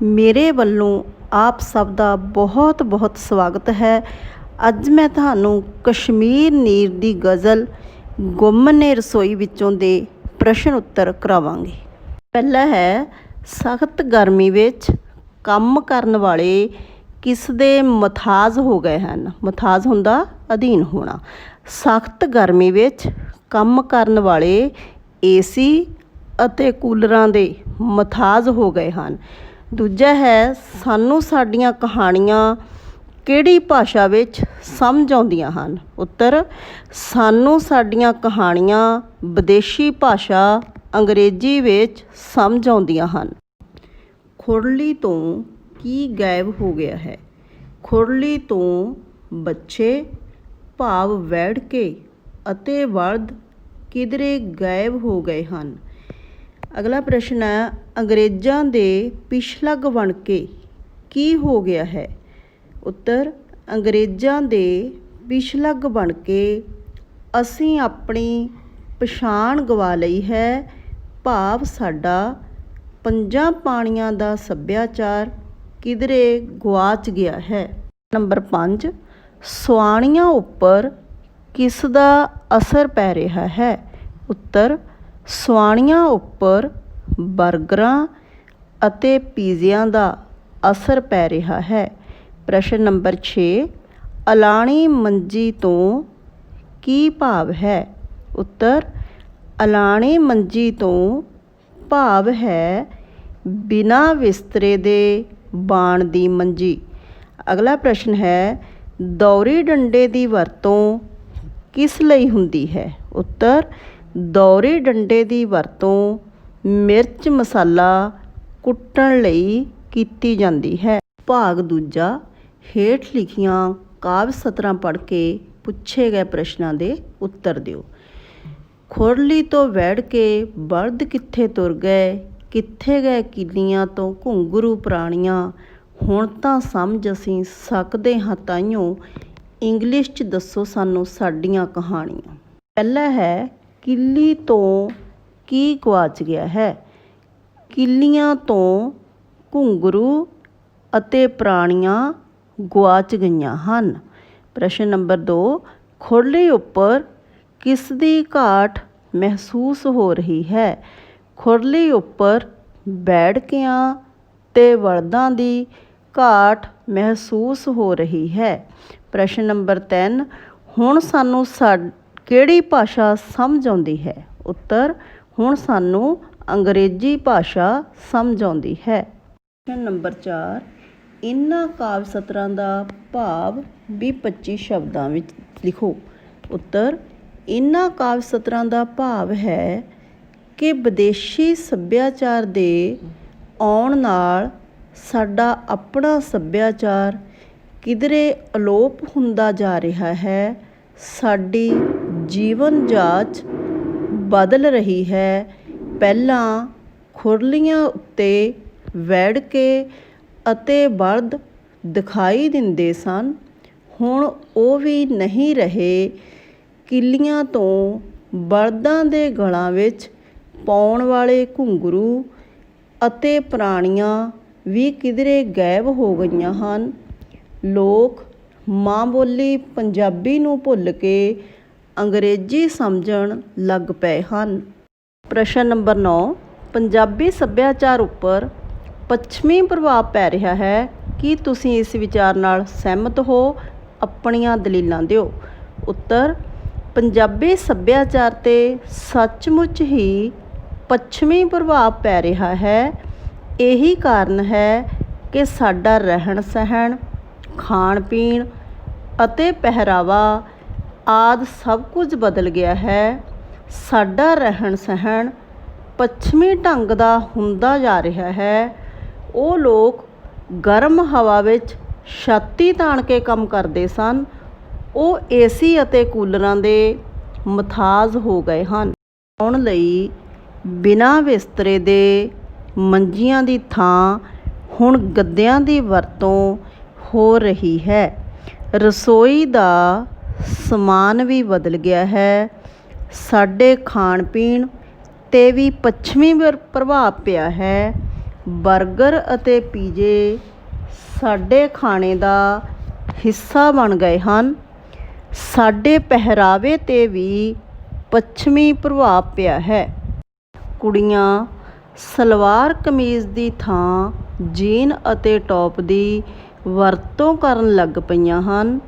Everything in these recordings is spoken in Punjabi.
ਮੇਰੇ ਵੱਲੋਂ ਆਪ ਸਭ ਦਾ ਬਹੁਤ ਬਹੁਤ ਸਵਾਗਤ ਹੈ। ਅੱਜ ਮੈਂ ਤੁਹਾਨੂੰ ਕਸ਼ਮੀਰ ਨੀਰ ਦੀ ਗਜ਼ਲ ਗੁੰਮ ਨੇ ਰਸੋਈ ਵਿੱਚੋਂ ਦੇ ਪ੍ਰਸ਼ਨ ਉੱਤਰ ਕਰਾਵਾਂਗੀ। ਪਹਿਲਾ ਹੈ, ਸਖਤ ਗਰਮੀ ਵਿੱਚ ਕੰਮ ਕਰਨ ਵਾਲੇ ਕਿਸ ਦੇ ਮਥਾਜ ਹੋ ਗਏ ਹਨ। ਮਥਾਜ ਹੁੰਦਾ ਅਧੀਨ ਹੋਣਾ। ਸਖਤ ਗਰਮੀ ਵਿੱਚ ਕੰਮ ਕਰਨ ਵਾਲੇ ਏਸੀ ਅਤੇ ਕੂਲਰਾਂ ਦੇ ਮਥਾਜ ਹੋ ਗਏ ਹਨ। ਦੂਜਾ ਹੈ, ਸਾਨੂੰ ਸਾਡੀਆਂ ਕਹਾਣੀਆਂ ਕਿਹੜੀ ਭਾਸ਼ਾ ਵਿੱਚ ਸਮਝ ਆਉਂਦੀਆਂ ਹਨ। ਉੱਤਰ, ਸਾਨੂੰ ਸਾਡੀਆਂ ਕਹਾਣੀਆਂ ਵਿਦੇਸ਼ੀ ਭਾਸ਼ਾ ਅੰਗਰੇਜ਼ੀ ਵਿੱਚ ਸਮਝ ਆਉਂਦੀਆਂ ਹਨ। ਖੁਰਲੀ ਤੋਂ ਕੀ ਗਾਇਬ ਹੋ ਗਿਆ ਹੈ। ਖੁਰਲੀ ਤੋਂ ਬੱਚੇ ਭਾਵ ਵੈੜਕੇ ਅਤੇ ਬਲਦ ਕਿਧਰੇ ਗਾਇਬ ਹੋ ਗਏ ਹਨ। ਅਗਲਾ ਪ੍ਰਸ਼ਨ ਹੈ, ਅੰਗਰੇਜ਼ਾਂ ਦੇ ਪਿਛਲੱਗ ਬਣ ਕੇ ਕੀ ਹੋ ਗਿਆ ਹੈ। ਉੱਤਰ, ਅੰਗਰੇਜ਼ਾਂ ਦੇ ਪਿਛਲੱਗ ਬਣ ਕੇ ਅਸੀਂ ਆਪਣੀ ਪਛਾਣ ਗਵਾ ਲਈ ਹੈ, ਭਾਵ ਸਾਡਾ ਪੰਜਾਂ ਪਾਣੀਆਂ ਦਾ ਸੱਭਿਆਚਾਰ ਕਿਧਰੇ ਗੁਆਚ ਗਿਆ ਹੈ। ਨੰਬਰ 5, ਸੁਆਣੀਆਂ ਉੱਪਰ ਕਿਸ ਦਾ ਅਸਰ ਪੈ ਰਿਹਾ ਹੈ। ਉੱਤਰ, ਸੁਆਣੀਆਂ ਉੱਪਰ ਬਰਗਰਾਂ ਅਤੇ ਪੀਜ਼ਿਆਂ ਦਾ ਅਸਰ ਪੈ ਰਿਹਾ ਹੈ। ਪ੍ਰਸ਼ਨ ਨੰਬਰ 6, ਅਲਾਣੀ ਮੰਜੀ ਤੋਂ ਕੀ ਭਾਵ ਹੈ। ਉੱਤਰ, ਅਲਾਣੀ ਮੰਜੀ ਤੋਂ ਭਾਵ ਹੈ ਬਿਨਾਂ ਬਿਸਤਰੇ ਦੇ ਬਾਣ ਦੀ ਮੰਜੀ। ਅਗਲਾ ਪ੍ਰਸ਼ਨ ਹੈ, ਦੌਰੀ ਡੰਡੇ ਦੀ ਵਰਤੋਂ ਕਿਸ ਲਈ ਹੁੰਦੀ ਹੈ। ਉੱਤਰ, ਦੌਰੀ ਡੰਡੇ ਦੀ ਵਰਤੋਂ ਮਿਰਚ ਮਸਾਲਾ ਕੁੱਟਣ ਲਈ ਕੀਤੀ ਜਾਂਦੀ ਹੈ। ਭਾਗ ਦੂਜਾ, ਹੇਠ ਲਿਖੀਆਂ ਕਾਵਿ ਸਤਰਾਂ ਪੜ੍ਹ ਕੇ ਪੁੱਛੇ ਗਏ ਪ੍ਰਸ਼ਨਾਂ ਦੇ ਉੱਤਰ ਦਿਓ। ਖੁਰਲੀ ਤੋਂ ਵੈੜ ਕੇ ਬਲਦ ਕਿੱਥੇ ਤੁਰ ਗਏ, ਕਿੱਥੇ ਗਏ ਕਿੱਲੀਆਂ ਤੋਂ ਘੁੰਗਰੂ ਪ੍ਰਾਣੀਆਂ, ਹੁਣ ਤਾਂ ਸਮਝ ਅਸੀਂ ਸਕਦੇ ਹਾਂ ਤਾਈਓ, ਇੰਗਲਿਸ਼ 'ਚ ਦੱਸੋ ਸਾਨੂੰ ਸਾਡੀਆਂ ਕਹਾਣੀਆਂ। ਪਹਿਲਾ ਹੈ, ਕਿੱਲੀ ਤੋਂ ਕੀ ਗੁਆਚ ਗਿਆ ਹੈ। ਕਿੱਲੀਆਂ ਤੋਂ ਘੁੰਗਰੂ ਅਤੇ ਪ੍ਰਾਣੀਆਂ ਗੁਆਚ ਗਈਆਂ ਹਨ। ਪ੍ਰਸ਼ਨ ਨੰਬਰ 2, ਖੁਰਲੀ ਉੱਪਰ ਕਿਸ ਦੀ ਘਾਟ ਮਹਿਸੂਸ ਹੋ ਰਹੀ ਹੈ। ਖੁਰਲੀ ਉੱਪਰ ਵੈੜਕਿਆਂ ਤੇ ਬਲਦਾਂ ਦੀ ਘਾਟ ਮਹਿਸੂਸ ਹੋ ਰਹੀ ਹੈ। ਪ੍ਰਸ਼ਨ ਨੰਬਰ 3, ਹੁਣ ਸਾਨੂੰ ਕਿਹੜੀ ਭਾਸ਼ਾ ਸਮਝ ਆਉਂਦੀ ਹੈ। ਉੱਤਰ, ਹੁਣ ਸਾਨੂੰ ਅੰਗਰੇਜ਼ੀ ਭਾਸ਼ਾ ਸਮਝ ਆਉਂਦੀ ਹੈ। ਪ੍ਰਸ਼ਨ ਨੰਬਰ 4, ਇਹਨਾਂ ਕਾਵਿ ਸਤਰਾਂ ਦਾ ਭਾਵ 20-25 ਸ਼ਬਦਾਂ ਵਿੱਚ ਲਿਖੋ। ਉੱਤਰ, ਇਹਨਾਂ ਕਾਵਿ ਸਤਰਾਂ ਦਾ ਭਾਵ ਹੈ ਕਿ ਵਿਦੇਸ਼ੀ ਸੱਭਿਆਚਾਰ ਦੇ ਆਉਣ ਨਾਲ ਸਾਡਾ ਆਪਣਾ ਸੱਭਿਆਚਾਰ ਕਿਧਰੇ ਅਲੋਪ ਹੁੰਦਾ ਜਾ ਰਿਹਾ ਹੈ। ਸਾਡੀ ਜੀਵਨ ਜਾਚ ਬਦਲ ਰਹੀ ਹੈ। ਪਹਿਲਾਂ ਖੁਰਲੀਆਂ ਉੱਤੇ ਵੈੜਕੇ ਅਤੇ ਬਲਦ ਦਿਖਾਈ ਦਿੰਦੇ ਸਨ, ਹੁਣ ਉਹ ਵੀ ਨਹੀਂ ਰਹੇ। ਕਿੱਲੀਆਂ ਤੋਂ ਬਲਦਾਂ ਦੇ ਗਲਾਂ ਵਿੱਚ ਪਾਉਣ ਵਾਲੇ ਘੁੰਗਰੂ ਅਤੇ ਪ੍ਰਾਣੀਆਂ ਵੀ ਕਿਧਰੇ ਗਾਇਬ ਹੋ ਗਈਆਂ ਹਨ। ਲੋਕ ਮਾਂ ਬੋਲੀ ਪੰਜਾਬੀ ਨੂੰ ਭੁੱਲ ਕੇ ਅੰਗਰੇਜ਼ੀ ਸਮਝਣ ਲੱਗ ਪਏ ਹਨ। ਪ੍ਰਸ਼ਨ ਨੰਬਰ 9, ਪੰਜਾਬੀ ਸੱਭਿਆਚਾਰ ਉੱਪਰ ਪੱਛਮੀ ਪ੍ਰਭਾਵ ਪੈ ਰਿਹਾ ਹੈ। ਕੀ ਤੁਸੀਂ ਇਸ ਵਿਚਾਰ ਨਾਲ ਸਹਿਮਤ ਹੋ। ਆਪਣੀਆਂ ਦਲੀਲਾਂ ਦਿਓ। ਉੱਤਰ, ਪੰਜਾਬੀ ਸੱਭਿਆਚਾਰ 'ਤੇ ਸੱਚਮੁੱਚ ਹੀ ਪੱਛਮੀ ਪ੍ਰਭਾਵ ਪੈ ਰਿਹਾ ਹੈ। ਇਹੀ ਕਾਰਨ ਹੈ ਕਿ ਸਾਡਾ ਰਹਿਣ ਸਹਿਣ, ਖਾਣ ਪੀਣ ਅਤੇ ਪਹਿਰਾਵਾ ਆਦਿ ਸਭ ਕੁਝ ਬਦਲ ਗਿਆ ਹੈ। ਸਾਡਾ ਰਹਿਣ ਸਹਿਣ ਪੱਛਮੀ ਢੰਗ ਦਾ ਹੁੰਦਾ ਜਾ ਰਿਹਾ ਹੈ। ਉਹ ਲੋਕ ਗਰਮ ਹਵਾ ਵਿੱਚ ਛਾਤੀ ਤਾਣ ਕੇ ਕੰਮ ਕਰਦੇ ਸਨ, ਉਹ ਏਸੀ ਅਤੇ ਕੂਲਰਾਂ ਦੇ ਮਥਾਜ ਹੋ ਗਏ ਹਨ। ਸੌਣ ਲਈ ਬਿਨਾਂ ਬਿਸਤਰੇ ਦੇ ਮੰਜੀਆਂ ਦੀ ਥਾਂ ਹੁਣ ਗੱਦਿਆਂ ਦੀ ਵਰਤੋਂ ਹੋ ਰਹੀ ਹੈ। ਰਸੋਈ ਦਾ ਸਮਾਨ ਵੀ ਬਦਲ ਗਿਆ ਹੈ। ਸਾਡੇ ਖਾਣ ਪੀਣ 'ਤੇ ਵੀ ਪੱਛਮੀ ਪ੍ਰਭਾਵ ਪਿਆ ਹੈ। ਬਰਗਰ ਅਤੇ ਪੀਜ਼ੇ ਸਾਡੇ ਖਾਣੇ ਦਾ ਹਿੱਸਾ ਬਣ ਗਏ ਹਨ। ਸਾਡੇ ਪਹਿਰਾਵੇ 'ਤੇ ਵੀ ਪੱਛਮੀ ਪ੍ਰਭਾਵ ਪਿਆ ਹੈ। ਕੁੜੀਆਂ ਸਲਵਾਰ ਕਮੀਜ਼ ਦੀ ਥਾਂ ਜੀਨ ਅਤੇ ਟੌਪ ਦੀ ਵਰਤੋਂ ਕਰਨ ਲੱਗ ਪਈਆਂ ਹਨ।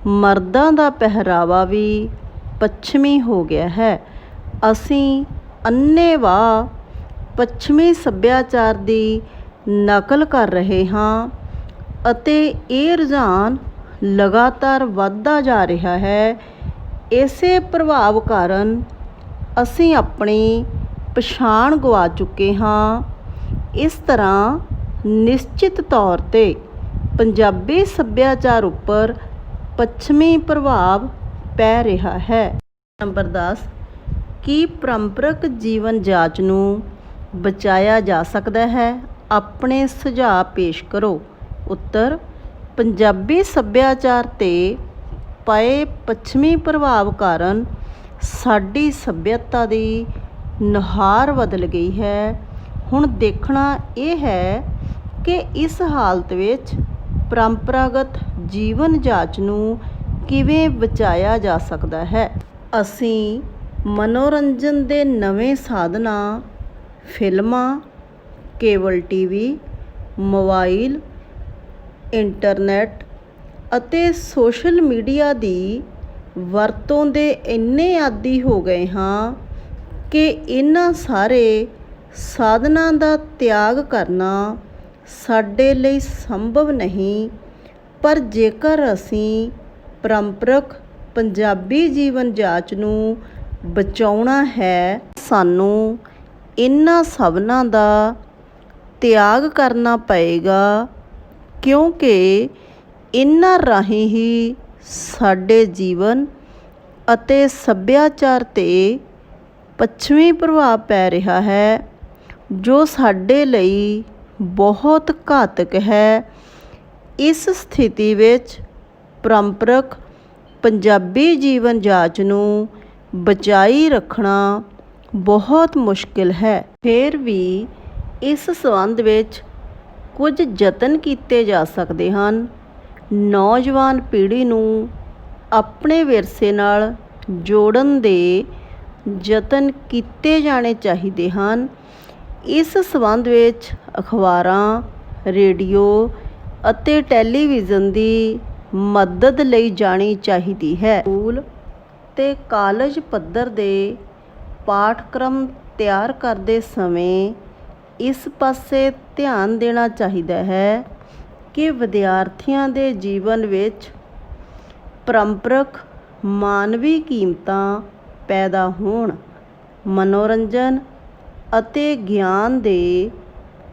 ਮਰਦਾਂ ਦਾ ਪਹਿਰਾਵਾ ਵੀ ਪੱਛਮੀ ਹੋ ਗਿਆ ਹੈ। ਅਸੀਂ ਅੰਨ੍ਹੇਵਾਹ ਪੱਛਮੀ ਸੱਭਿਆਚਾਰ ਦੀ ਨਕਲ ਕਰ ਰਹੇ ਹਾਂ ਅਤੇ ਇਹ ਰੁਝਾਨ ਲਗਾਤਾਰ ਵੱਧਦਾ ਜਾ ਰਿਹਾ ਹੈ। ਇਸੇ ਪ੍ਰਭਾਵ ਕਾਰਨ ਅਸੀਂ ਆਪਣੀ ਪਛਾਣ ਗਵਾ ਚੁੱਕੇ ਹਾਂ। ਇਸ ਤਰ੍ਹਾਂ ਨਿਸ਼ਚਿਤ ਤੌਰ 'ਤੇ ਪੰਜਾਬੀ ਸੱਭਿਆਚਾਰ ਉੱਪਰ ਪੱਛਮੀ ਪ੍ਰਭਾਵ ਪੈ ਰਿਹਾ ਹੈ। ਨੰਬਰ 10, ਕੀ ਪਰੰਪਰਕ ਜੀਵਨ ਜਾਚ ਨੂੰ ਬਚਾਇਆ ਜਾ ਸਕਦਾ ਹੈ? ਆਪਣੇ ਸੁਝਾਅ ਪੇਸ਼ ਕਰੋ। ਉੱਤਰ, ਪੰਜਾਬੀ ਸੱਭਿਆਚਾਰ 'ਤੇ ਪਏ ਪੱਛਮੀ ਪ੍ਰਭਾਵ ਕਾਰਨ ਸਾਡੀ ਸੱਭਿਅਤਾ ਦੀ ਨੁਹਾਰ ਬਦਲ ਗਈ ਹੈ। ਹੁਣ ਦੇਖਣਾ ਇਹ ਹੈ ਕਿ ਇਸ ਹਾਲਤ ਵਿੱਚ ਪਰੰਪਰਾਗਤ ਜੀਵਨ ਜਾਚ ਨੂੰ ਕਿਵੇਂ ਬਚਾਇਆ ਜਾ ਸਕਦਾ ਹੈ। ਅਸੀਂ ਮਨੋਰੰਜਨ ਦੇ ਨਵੇਂ ਸਾਧਨਾਂ, ਫਿਲਮਾਂ, ਕੇਬਲ ਟੀਵੀ, ਮੋਬਾਈਲ, ਇੰਟਰਨੈਟ ਅਤੇ ਸੋਸ਼ਲ ਮੀਡੀਆ ਦੀ ਵਰਤੋਂ ਦੇ ਇੰਨੇ ਆਦੀ ਹੋ ਗਏ ਹਾਂ ਕਿ ਇਹਨਾਂ ਸਾਰੇ ਸਾਧਨਾਂ ਦਾ ਤਿਆਗ ਕਰਨਾ ਸਾਡੇ ਲਈ ਸੰਭਵ ਨਹੀਂ। ਪਰ ਜੇਕਰ ਅਸੀਂ ਪਰੰਪਰਕ ਪੰਜਾਬੀ ਜੀਵਨ ਜਾਚ ਨੂੰ ਬਚਾਉਣਾ ਹੈ, ਸਾਨੂੰ ਇਹਨਾਂ ਸਭਨਾਂ ਦਾ ਤਿਆਗ ਕਰਨਾ ਪਏਗਾ, ਕਿਉਂਕਿ ਇਹਨਾਂ ਰਾਹੀਂ ਹੀ ਸਾਡੇ ਜੀਵਨ ਅਤੇ ਸੱਭਿਆਚਾਰ 'ਤੇ ਪੱਛਮੀ ਪ੍ਰਭਾਵ ਪੈ ਰਿਹਾ ਹੈ, ਜੋ ਸਾਡੇ ਲਈ ਬਹੁਤ ਘਾਤਕ ਹੈ। ਇਸ ਸਥਿਤੀ ਵਿੱਚ ਪਰੰਪਰਕ ਪੰਜਾਬੀ ਜੀਵਨ ਜਾਚ ਨੂੰ ਬਚਾਈ ਰੱਖਣਾ ਬਹੁਤ ਮੁਸ਼ਕਿਲ ਹੈ। ਫਿਰ ਵੀ ਇਸ ਸੰਬੰਧ ਵਿੱਚ ਕੁਝ ਯਤਨ ਕੀਤੇ ਜਾ ਸਕਦੇ ਹਨ। ਨੌਜਵਾਨ ਪੀੜ੍ਹੀ ਨੂੰ ਆਪਣੇ ਵਿਰਸੇ ਨਾਲ ਜੋੜਨ ਦੇ ਯਤਨ ਕੀਤੇ ਜਾਣੇ ਚਾਹੀਦੇ ਹਨ। ਇਸ ਸੰਬੰਧ ਵਿੱਚ ਅਖਬਾਰਾਂ, ਰੇਡੀਓ ਅਤੇ ਟੈਲੀਵਿਜ਼ਨ ਦੀ ਮਦਦ ਲਈ ਜਾਣੀ ਚਾਹੀਦੀ ਹੈ। ਸਕੂਲ ਤੇ ਕਾਲਜ ਪੱਧਰ ਦੇ ਪਾਠਕ੍ਰਮ ਤਿਆਰ ਕਰਦੇ ਸਮੇਂ ਇਸ ਪਾਸੇ ਧਿਆਨ ਦੇਣਾ ਚਾਹੀਦਾ ਹੈ ਕਿ ਵਿਦਿਆਰਥੀਆਂ ਦੇ ਜੀਵਨ ਵਿੱਚ ਪਰੰਪਰਕ ਮਾਨਵੀ ਕੀਮਤਾਂ ਪੈਦਾ ਹੋਣ। ਮਨੋਰੰਜਨ ਅਤੇ ਗਿਆਨ ਦੇ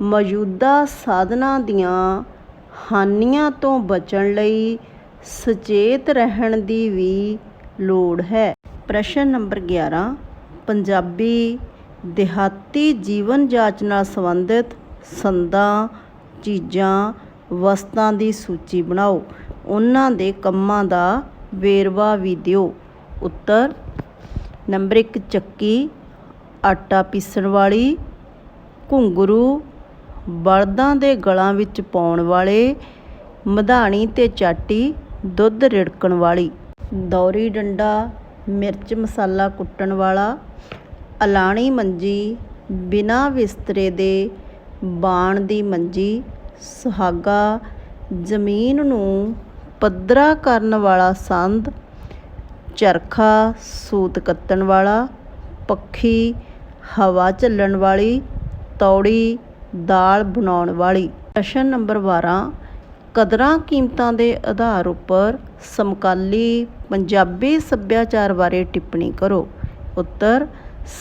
ਮੌਜੂਦਾ ਸਾਧਨਾਂ ਦੀਆਂ ਹਾਨੀਆਂ ਤੋਂ ਬਚਣ ਲਈ ਸੁਚੇਤ ਰਹਿਣ ਦੀ ਵੀ ਲੋੜ ਹੈ। ਪ੍ਰਸ਼ਨ ਨੰਬਰ 11, ਪੰਜਾਬੀ ਦਿਹਾਤੀ ਜੀਵਨ ਜਾਚ ਨਾਲ ਸੰਬੰਧਿਤ ਸੰਦਾਂ, ਚੀਜ਼ਾਂ, ਵਸਤਾਂ ਦੀ ਸੂਚੀ ਬਣਾਓ। ਉਹਨਾਂ ਦੇ ਕੰਮਾਂ ਦਾ ਵੇਰਵਾ ਵੀ ਦਿਓ। ਉੱਤਰ, ਨੰਬਰ 1 ਚੱਕੀ, ਆਟਾ ਪੀਸਣ ਵਾਲੀ, ਘੁੰਗਰੂ, ਬਲਦਾਂ ਦੇ ਗਲਾਂ ਵਿੱਚ ਪਾਉਣ ਵਾਲੇ, ਮਧਾਣੀ ਤੇ ਚਾਟੀ, ਦੁੱਧ ਰਿੜਕਣ ਵਾਲੀ, ਦੌਰੀ ਡੰਡਾ, ਮਿਰਚ ਮਸਾਲਾ ਕੁੱਟਣ ਵਾਲਾ, ਅਲਾਣੀ ਮੰਜੀ, ਬਿਨਾਂ ਬਿਸਤਰੇ ਦੇ ਬਾਣ ਦੀ ਮੰਜੀ, ਸੁਹਾਗਾ, ਜ਼ਮੀਨ ਨੂੰ ਪੱਧਰਾ ਕਰਨ ਵਾਲਾ ਸੰਦ, ਚਰਖਾ, ਸੂਤ ਕੱਤਣ ਵਾਲਾ, ਪੱਖੀ, ਹਵਾ ਝੱਲਣ ਵਾਲੀ, ਤੌੜੀ, ਦਾਲ ਬਣਾਉਣ ਵਾਲੀ। ਪ੍ਰਸ਼ਨ ਨੰਬਰ 12, ਕਦਰਾਂ ਕੀਮਤਾਂ ਦੇ ਆਧਾਰ ਉੱਪਰ ਸਮਕਾਲੀ ਪੰਜਾਬੀ ਸੱਭਿਆਚਾਰ ਬਾਰੇ ਟਿੱਪਣੀ ਕਰੋ। ਉੱਤਰ,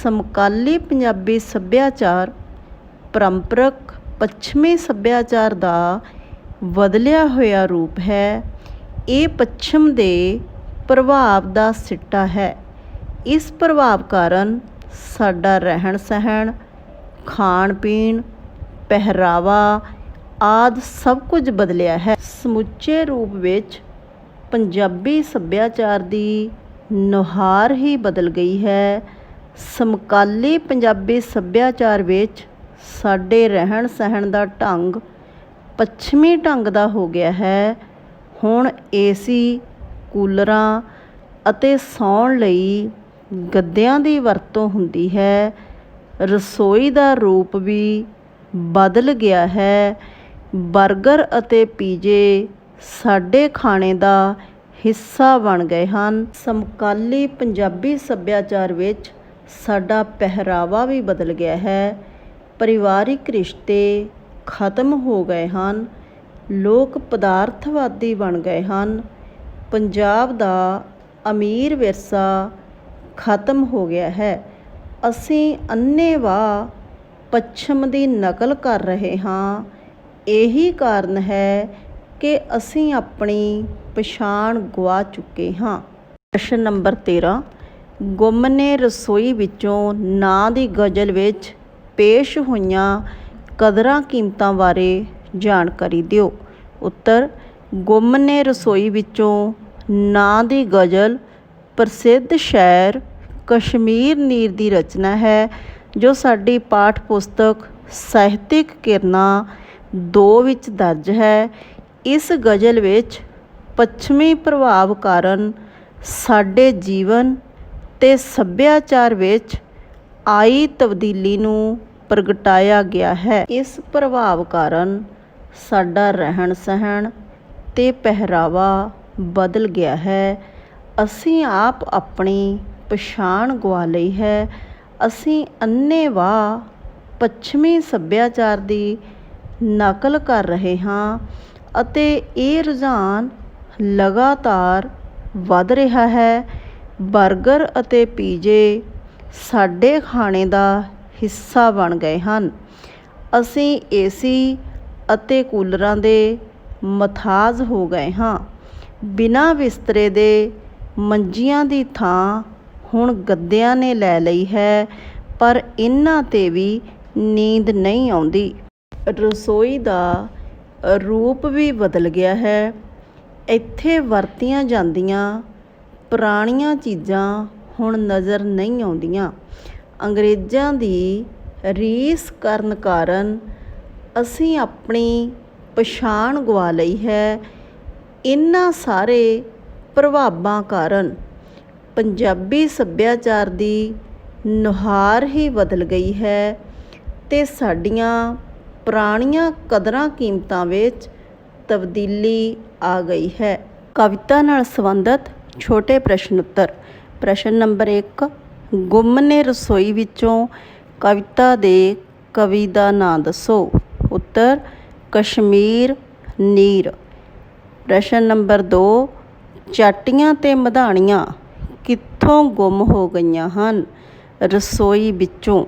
ਸਮਕਾਲੀ ਪੰਜਾਬੀ ਸੱਭਿਆਚਾਰ ਪਰੰਪਰਕ ਪੱਛਮੀ ਸੱਭਿਆਚਾਰ ਦਾ ਬਦਲਿਆ ਹੋਇਆ ਰੂਪ ਹੈ। ਇਹ ਪੱਛਮ ਦੇ ਪ੍ਰਭਾਵ ਦਾ ਸਿੱਟਾ ਹੈ। ਇਸ ਪ੍ਰਭਾਵ ਕਾਰਨ ਸਾਡਾ ਰਹਿਣ ਸਹਿਣ, ਖਾਣ ਪੀਣ, ਪਹਿਰਾਵਾ ਆਦਿ ਸਭ ਕੁਝ ਬਦਲਿਆ ਹੈ। ਸਮੁੱਚੇ ਰੂਪ ਵਿੱਚ ਪੰਜਾਬੀ ਸੱਭਿਆਚਾਰ ਦੀ ਨੁਹਾਰ ਹੀ ਬਦਲ ਗਈ ਹੈ। ਸਮਕਾਲੀ ਪੰਜਾਬੀ ਸੱਭਿਆਚਾਰ ਵਿੱਚ ਸਾਡੇ ਰਹਿਣ ਸਹਿਣ ਦਾ ਢੰਗ ਪੱਛਮੀ ਢੰਗ ਦਾ ਹੋ ਗਿਆ ਹੈ। ਹੁਣ ਏਸੀ, ਕੂਲਰਾਂ ਅਤੇ ਸੌਣ ਲਈ ਗੱਦਿਆਂ ਦੀ ਵਰਤੋਂ ਹੁੰਦੀ ਹੈ। ਰਸੋਈ ਦਾ ਰੂਪ ਵੀ ਬਦਲ ਗਿਆ ਹੈ। ਬਰਗਰ ਅਤੇ ਪੀਜ਼ੇ ਸਾਡੇ ਖਾਣੇ ਦਾ ਹਿੱਸਾ ਬਣ ਗਏ ਹਨ। ਸਮਕਾਲੀ ਪੰਜਾਬੀ ਸੱਭਿਆਚਾਰ ਵਿੱਚ ਸਾਡਾ ਪਹਿਰਾਵਾ ਵੀ ਬਦਲ ਗਿਆ ਹੈ। ਪਰਿਵਾਰਿਕ ਰਿਸ਼ਤੇ ਖਤਮ ਹੋ ਗਏ ਹਨ। ਲੋਕ ਪਦਾਰਥਵਾਦੀ ਬਣ ਗਏ ਹਨ। ਪੰਜਾਬ ਦਾ ਅਮੀਰ ਵਿਰਸਾ ਖਤਮ ਹੋ ਗਿਆ ਹੈ। ਅਸੀਂ ਅੰਨ੍ਹੇਵਾਹ ਪੱਛਮ ਦੀ ਨਕਲ ਕਰ ਰਹੇ ਹਾਂ। ਇਹੀ ਕਾਰਨ ਹੈ ਕਿ ਅਸੀਂ ਆਪਣੀ ਪਛਾਣ ਗੁਆ ਚੁੱਕੇ ਹਾਂ। ਪ੍ਰਸ਼ਨ ਨੰਬਰ 13, ਗੁੰਮ ਨੇ ਰਸੋਈ ਵਿੱਚੋਂ ਨਾਂ ਦੀ ਗਜ਼ਲ ਵਿੱਚ ਪੇਸ਼ ਹੋਈਆਂ ਕਦਰਾਂ ਕੀਮਤਾਂ ਬਾਰੇ ਜਾਣਕਾਰੀ ਦਿਓ। ਉੱਤਰ, ਗੁੰਮ ਨੇ ਰਸੋਈ ਵਿੱਚੋਂ ਨਾਂ ਦੀ ਗਜ਼ਲ ਪ੍ਰਸਿੱਧ ਸ਼ਾਇਰ ਕਸ਼ਮੀਰ ਨੀਰ ਦੀ ਰਚਨਾ ਹੈ, ਜੋ ਸਾਡੀ ਪਾਠ ਪੁਸਤਕ ਸਾਹਿਤਿਕ ਕਿਰਨਾਂ 2 ਵਿੱਚ ਦਰਜ ਹੈ। ਇਸ ਗਜ਼ਲ ਵਿੱਚ ਪੱਛਮੀ ਪ੍ਰਭਾਵ ਕਾਰਨ ਸਾਡੇ ਜੀਵਨ ਤੇ ਸੱਭਿਆਚਾਰ ਵਿੱਚ ਆਈ ਤਬਦੀਲੀ ਨੂੰ ਪ੍ਰਗਟਾਇਆ ਗਿਆ ਹੈ। ਇਸ ਪ੍ਰਭਾਵ ਕਾਰਨ ਸਾਡਾ ਰਹਿਣ ਸਹਿਣ ਤੇ ਪਹਿਰਾਵਾ ਬਦਲ ਗਿਆ ਹੈ। ਅਸੀਂ ਆਪ ਆਪਣੀ ਪਛਾਣ ਗੁਆ ਲਈ ਹੈ। ਅਸੀਂ ਅੰਨ੍ਹੇਵਾਹ ਪੱਛਮੀ ਸੱਭਿਆਚਾਰ ਦੀ ਨਕਲ ਕਰ ਰਹੇ ਹਾਂ ਅਤੇ ਇਹ ਰੁਝਾਨ ਲਗਾਤਾਰ ਵੱਧ ਰਿਹਾ ਹੈ। ਬਰਗਰ ਅਤੇ ਪੀਜ਼ੇ ਸਾਡੇ ਖਾਣੇ ਦਾ ਹਿੱਸਾ ਬਣ ਗਏ ਹਨ। ਅਸੀਂ ਏਸੀ ਅਤੇ ਕੂਲਰਾਂ ਦੇ ਮਥਾਜ ਹੋ ਗਏ ਹਾਂ। ਬਿਨਾਂ ਬਿਸਤਰੇ ਦੇ ਮੰਜੀਆਂ ਦੀ ਥਾਂ ਹੁਣ ਗੱਦਿਆਂ ਨੇ ਲੈ ਲਈ ਹੈ, ਪਰ ਇਹਨਾਂ 'ਤੇ ਵੀ ਨੀਂਦ ਨਹੀਂ ਆਉਂਦੀ। ਰਸੋਈ ਦਾ ਰੂਪ ਵੀ ਬਦਲ ਗਿਆ ਹੈ। ਇੱਥੇ ਵਰਤੀਆਂ ਜਾਂਦੀਆਂ ਪੁਰਾਣੀਆਂ ਚੀਜ਼ਾਂ ਹੁਣ ਨਜ਼ਰ ਨਹੀਂ ਆਉਂਦੀਆਂ। ਅੰਗਰੇਜ਼ਾਂ ਦੀ ਰੀਸ ਕਰਨ ਕਾਰਨ ਅਸੀਂ ਆਪਣੀ ਪਛਾਣ ਗੁਆ ਲਈ ਹੈ। ਇਹਨਾਂ ਸਾਰੇ ਪ੍ਰਭਾਵਾਂ ਕਾਰਨ ਪੰਜਾਬੀ ਸੱਭਿਆਚਾਰ ਦੀ ਨੁਹਾਰ ਹੀ ਬਦਲ ਗਈ ਹੈ ਤੇ ਸਾਡੀਆਂ ਪੁਰਾਣੀਆਂ ਕਦਰਾਂ ਕੀਮਤਾਂ ਵਿੱਚ ਤਬਦੀਲੀ ਆ ਗਈ ਹੈ। ਕਵਿਤਾ ਨਾਲ ਸੰਬੰਧਿਤ ਛੋਟੇ ਪ੍ਰਸ਼ਨ ਉੱਤਰ। ਪ੍ਰਸ਼ਨ ਨੰਬਰ 1, ਗੁੰਮ ਨੇ ਰਸੋਈ ਵਿੱਚੋਂ ਕਵਿਤਾ ਦੇ ਕਵੀ ਦਾ ਨਾਂ ਦੱਸੋ। ਉੱਤਰ, ਕਸ਼ਮੀਰ ਨੀਰ। ਪ੍ਰਸ਼ਨ ਨੰਬਰ 2, ਚਾਟੀਆਂ ਤੇ ਮਧਾਣੀਆਂ ਕਿੱਥੋਂ ਗੁੰਮ ਹੋ ਗਈਆਂ ਹਨ। ਰਸੋਈ ਵਿੱਚੋਂ।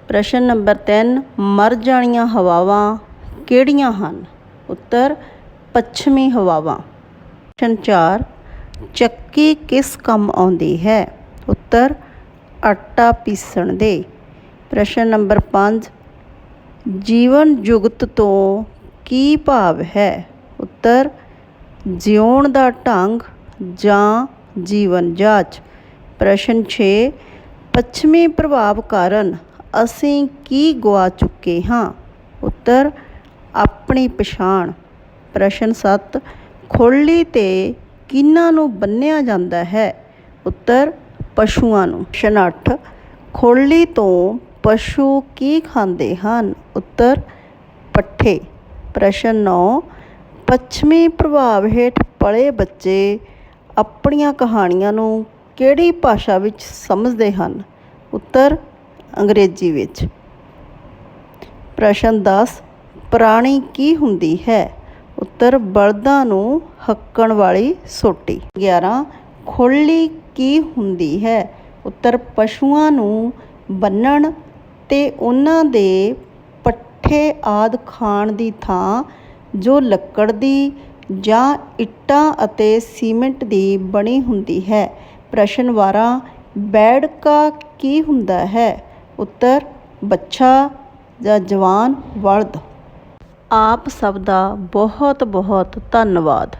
ਪ੍ਰਸ਼ਨ ਨੰਬਰ 3, ਮਰ ਜਾਣੀਆਂ ਹਵਾਵਾਂ ਕਿਹੜੀਆਂ ਹਨ। ਉੱਤਰ, ਪੱਛਮੀ ਹਵਾਵਾਂ। ਪ੍ਰਸ਼ਨ 4, ਚੱਕੀ ਕਿਸ ਕੰਮ ਆਉਂਦੀ ਹੈ। ਉੱਤਰ, ਆਟਾ ਪੀਸਣ ਦੇ। ਪ੍ਰਸ਼ਨ ਨੰਬਰ 5, ਜੀਵਨ ਜੁਗਤ ਤੋਂ ਕੀ ਭਾਵ ਹੈ। ਉੱਤਰ, ਜਿਉਣ ਦਾ ਢੰਗ ਜਾਂ ਜੀਵਨ ਜਾਚ। ਪ੍ਰਸ਼ਨ 6, ਪੱਛਮੀ ਪ੍ਰਭਾਵ ਕਾਰਨ ਅਸੀਂ ਕੀ ਗੁਆ ਚੁੱਕੇ ਹਾਂ। ਉੱਤਰ, ਆਪਣੀ ਪਛਾਣ। ਪ੍ਰਸ਼ਨ 7, ਖੁਰਲੀ 'ਤੇ ਕਿਹਨਾਂ ਨੂੰ ਬੰਨ੍ਹਿਆ ਜਾਂਦਾ ਹੈ। ਉੱਤਰ, ਪਸ਼ੂਆਂ ਨੂੰ। ਪ੍ਰਸ਼ਨ 8, ਖੁਰਲੀ ਤੋਂ ਪਸ਼ੂ ਕੀ ਖਾਂਦੇ ਹਨ। ਉੱਤਰ, ਪੱਠੇ। ਪ੍ਰਸ਼ਨ 9, ਪੱਛਮੀ ਪ੍ਰਭਾਵ ਹੇਠ ਪਲੇ ਬੱਚੇ ਆਪਣੀਆਂ ਕਹਾਣੀਆਂ ਨੂੰ ਕਿਹੜੀ ਭਾਸ਼ਾ ਵਿੱਚ ਸਮਝਦੇ ਹਨ। ਉੱਤਰ, ਅੰਗਰੇਜ਼ੀ ਵਿੱਚ। ਪ੍ਰਸ਼ਨ 10, ਪ੍ਰਾਣੀ ਕੀ ਹੁੰਦੀ ਹੈ। ਉੱਤਰ, ਬਲਦਾਂ ਨੂੰ ਹੱਕਣ ਵਾਲੀ ਸੋਟੀ। 11, ਖੁਰਲੀ ਕੀ ਹੁੰਦੀ ਹੈ। ਉੱਤਰ, ਪਸ਼ੂਆਂ ਨੂੰ ਬੰਨ੍ਹਣ ਤੇ ਉਹਨਾਂ ਦੇ ਪੱਠੇ ਆਦਿ ਖਾਣ ਦੀ ਥਾਂ ਜੋ ਲੱਕੜ ਦੀ ਜਾਂ ਇੱਟਾਂ ਅਤੇ ਸੀਮੈਂਟ ਦੀ ਬਣੀ ਹੁੰਦੀ ਹੈ। ਪ੍ਰਸ਼ਨ 12, ਬੈੜਕਾ ਕੀ ਹੁੰਦਾ ਹੈ। ਉੱਤਰ, ਬੱਛਾ ਜਾਂ ਜਵਾਨ ਬਲਦ। ਆਪ ਸਭ ਦਾ ਬਹੁਤ ਬਹੁਤ ਧੰਨਵਾਦ।